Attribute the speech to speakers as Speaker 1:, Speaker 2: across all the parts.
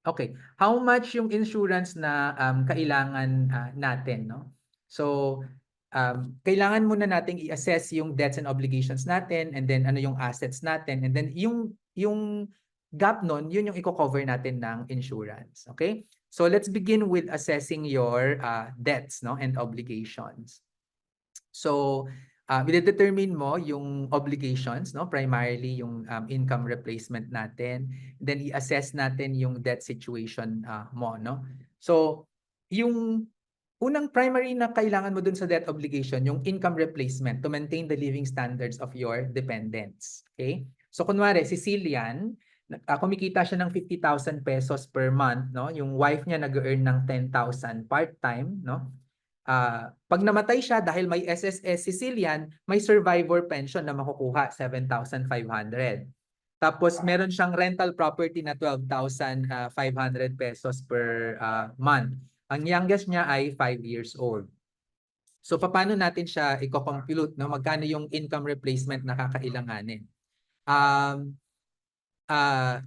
Speaker 1: Okay. How much yung insurance na kailangan natin, no? So, kailangan muna nating i-assess yung debts and obligations natin, and then ano yung assets natin, and then yung gap nun, yun yung i-cover natin ng insurance. Okay? So, let's begin with assessing your debts, no, and obligations. So, i-determine mo yung obligations, no? Primarily yung income replacement natin. Then i-assess natin yung debt situation mo, no? So, yung unang primary na kailangan mo dun sa debt obligation, yung income replacement to maintain the living standards of your dependents. Okay? So, kunwari, si Cillian, kumikita siya ng 50,000 pesos per month, no? Yung wife niya nag-earn ng 10,000 part-time, no? Pag namatay siya dahil may SSS si Cillian, may survivor pension na makukuha, 7,500. Tapos meron siyang rental property na 12,500 pesos per month. Ang youngest niya ay 5 years old. So paano natin siya i-compute, no? Magkano yung income replacement na kakailanganin?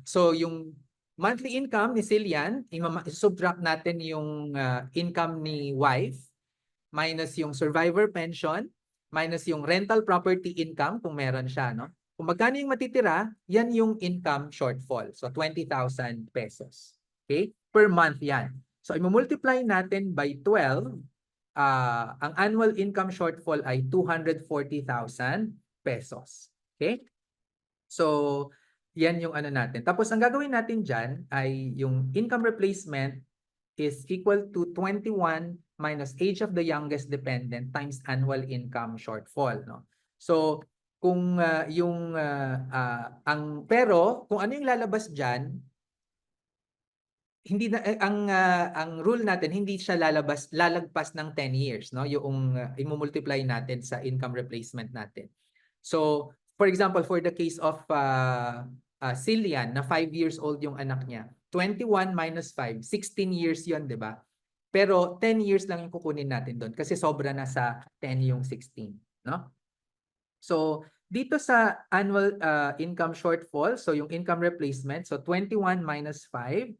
Speaker 1: So yung monthly income ni Cillian, i-subtract natin yung income ni wife minus yung survivor pension, minus yung rental property income kung meron siya, no? Kung magkano yung matitira, yan yung income shortfall. So 20,000 pesos. Okay? Per month yan. So i-multiply natin by 12, ang annual income shortfall ay 240,000 pesos. Okay? So yan yung ano natin. Tapos ang gagawin natin dyan ay yung income replacement is equal to 21 minus age of the youngest dependent times annual income shortfall, no? So, kung pero kung ano yung lalabas diyan, hindi na ang rule natin hindi siya lalagpas ng 10 years, no? Yung i-multiply natin sa income replacement natin. So, for example, for the case of Cillian na 5 years old yung anak niya, 21 minus 5, 16 years yon, di ba? Pero 10 years lang yung kukunin natin doon kasi sobra na sa 10 yung 16, no? So, dito sa annual income shortfall, so yung income replacement, so 21 minus 5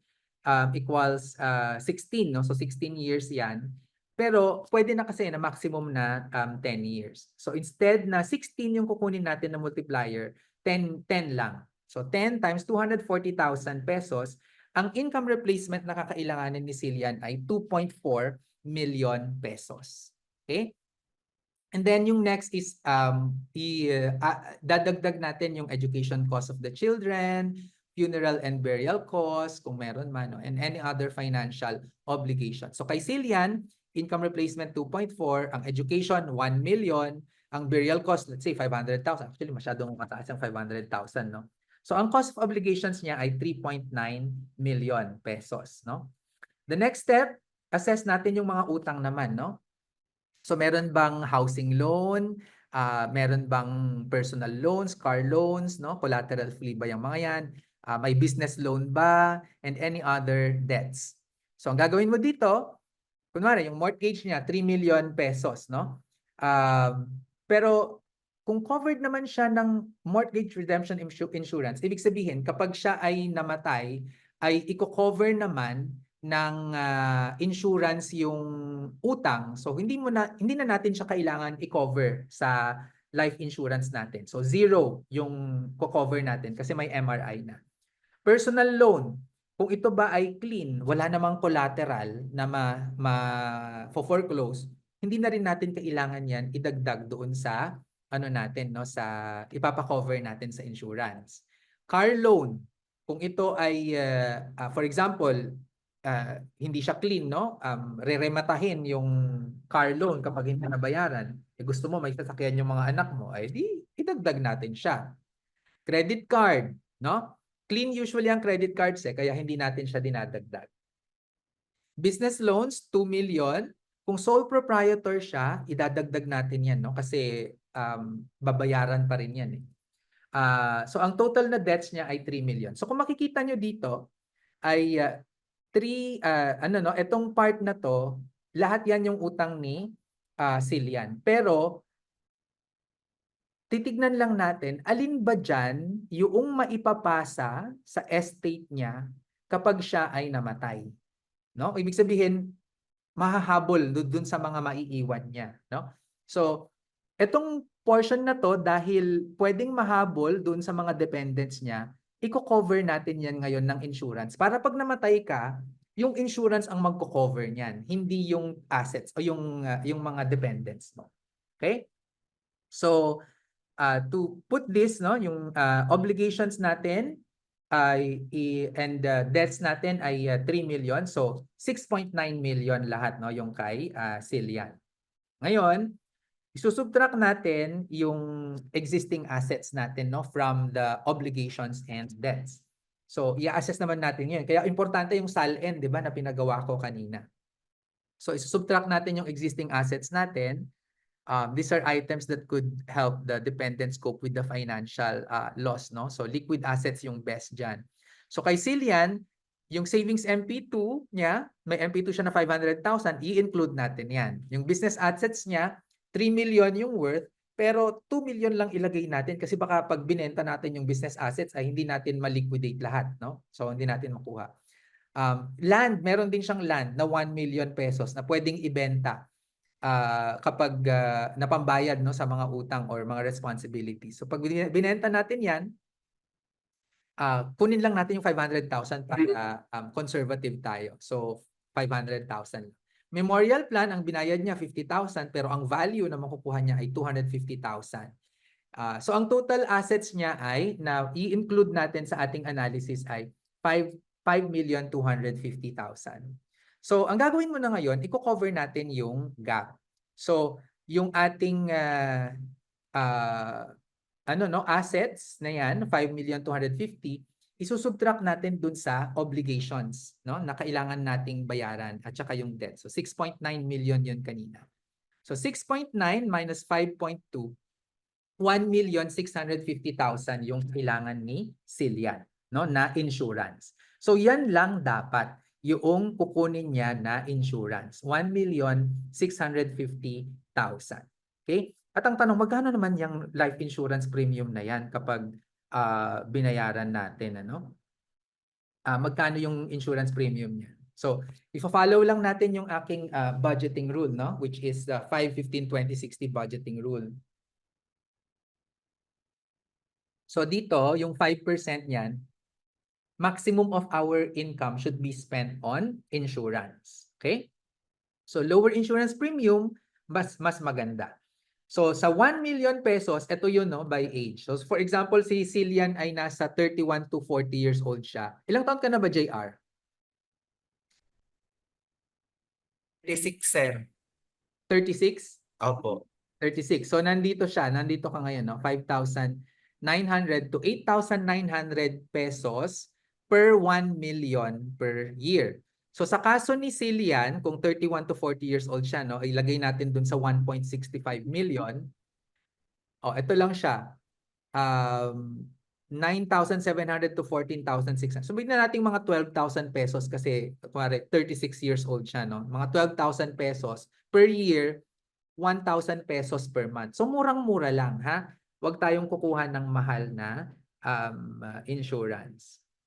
Speaker 1: equals 16, no? So 16 years 'yan. Pero pwede na kasi na maximum na 10 years. So instead na 16 yung kukunin natin na multiplier, 10 lang. So 10 times 240,000 pesos, ang income replacement na kakailanganin ni Cillian ay 2.4 million pesos. Okay? And then yung next is dadagdag natin yung education cost of the children, funeral and burial costs kung meron man, no? And any other financial obligation. So kay Cillian, income replacement 2.4, ang education 1 million, ang burial cost let's say 500,000. Actually masyadong mataas ang 500,000, no? So ang cost of obligations niya ay 3.9 million pesos, no? The next step, assess natin yung mga utang naman, no? So meron bang housing loan, meron bang personal loans, car loans, no? Collateral free ba yung mga yan? May business loan ba? And any other debts. So ang gagawin mo dito, kunwari yung mortgage niya 3 million pesos, no? Pero kung covered naman siya ng mortgage redemption insurance, ibig sabihin kapag siya ay namatay, ay i-cover naman ng insurance yung utang. So hindi na natin siya kailangan i-cover sa life insurance natin. So zero yung co-cover natin kasi may MRI na. Personal loan, kung ito ba ay clean, wala namang collateral na foreclose, hindi na rin natin kailangan yan idagdag doon sa ano natin, no, sa ipapa-cover natin sa insurance. Car loan, kung ito ay for example, hindi siya clean, no? Rerematahin yung car loan kapag hindi nabayaran. Gusto mo may sasakyan yung mga anak mo, ay di idagdag natin siya. Credit card, no? Clean usually ang credit cards kaya hindi natin siya dinadagdag. Business loans, 2 million. Kung sole proprietor siya, idadagdag natin yan, no? Kasi babayaran pa rin yan. So ang total na debts niya ay 3 million. So kung makikita nyo dito, ay itong part na to, lahat yan yung utang ni Cillian. Pero titignan lang natin, alin ba dyan yung maipapasa sa estate niya kapag siya ay namatay. No? Ibig sabihin, mahahabol dun sa mga maiiwan niya. No? So, etong portion na to, dahil pwedeng mahabol dun sa mga dependents niya, i-cover natin yan ngayon ng insurance. Para pag namatay ka, yung insurance ang magko-cover niyan, hindi yung assets o yung mga dependents mo. Okay? So, to put this, no, yung obligations natin and debts natin ay 3 million. So 6.9 million lahat, no, yung kay Cillian. Ngayon, isusubtract natin yung existing assets natin, no, from the obligations and debts. So i-assess naman natin 'yun. Kaya importante yung SALN, 'di ba, na pinagawa ko kanina. So isusubtract natin yung existing assets natin. These are items that could help the dependents cope with the financial loss, no? So liquid assets yung best dyan. So kay Cillian, yung savings MP2 niya, may MP2 siya na 500,000, i-include natin yan. Yung business assets niya, 3 million yung worth, pero 2 million lang ilagay natin kasi baka pag binenta natin yung business assets ay hindi natin ma-liquidate lahat, no? So hindi natin makuha. Land, meron din siyang land na 1 million pesos na pwedeng ibenta kapag napambayad, no, sa mga utang or mga responsibilities. So pag binenta natin yan, kunin lang natin yung 500,000 para conservative tayo. So 500,000. Memorial plan, ang binayad niya 50,000 pero ang value na makukuha niya ay 250,000. So ang total assets niya ay, na i-include natin sa ating analysis ay 5,250,000. So ang gagawin mo na ngayon, i-cover natin yung gap. So yung ating assets na yan, 5,250,000, isusubtract natin dun sa obligations, no, na kailangan nating bayaran at saka yung debt. So 6.9 million yun kanina. So 6.9 minus 5.2, 1,650,000 yung kailangan ni Cillian, no, na insurance. So yan lang dapat yung kukunin niya na insurance, 1,650,000. Okay? At ang tanong, magkano naman yung life insurance premium na yan kapag binayaran natin, ano? Magkano yung insurance premium niya? So, i-follow lang natin yung aking budgeting rule, no, which is the 5-15-20-60 budgeting rule. So dito, yung 5% niyan, maximum of our income should be spent on insurance. Okay? So lower insurance premium, mas maganda. So sa 1 million pesos, ito yun, no, by age. So for example, si Cillian ay nasa 31 to 40 years old siya. Ilang taon ka na ba, JR?
Speaker 2: 36, sir.
Speaker 1: 36?
Speaker 2: Opo.
Speaker 1: 36. So nandito ka ngayon, no? 5,900 to 8,900 pesos per 1 million per year. So sa kaso ni Cillian, kung 31 to 40 years old siya, no, ilagay natin dun sa 1.65 million. Oh, ito lang siya. 9,700 to 14,600. So bigyan natin mga 12,000 pesos kasi kunwari 36 years old siya, no? Mga 12,000 pesos per year, 1,000 pesos per month. So murang-mura lang, ha? Huwag tayong kukuha ng mahal na insurance.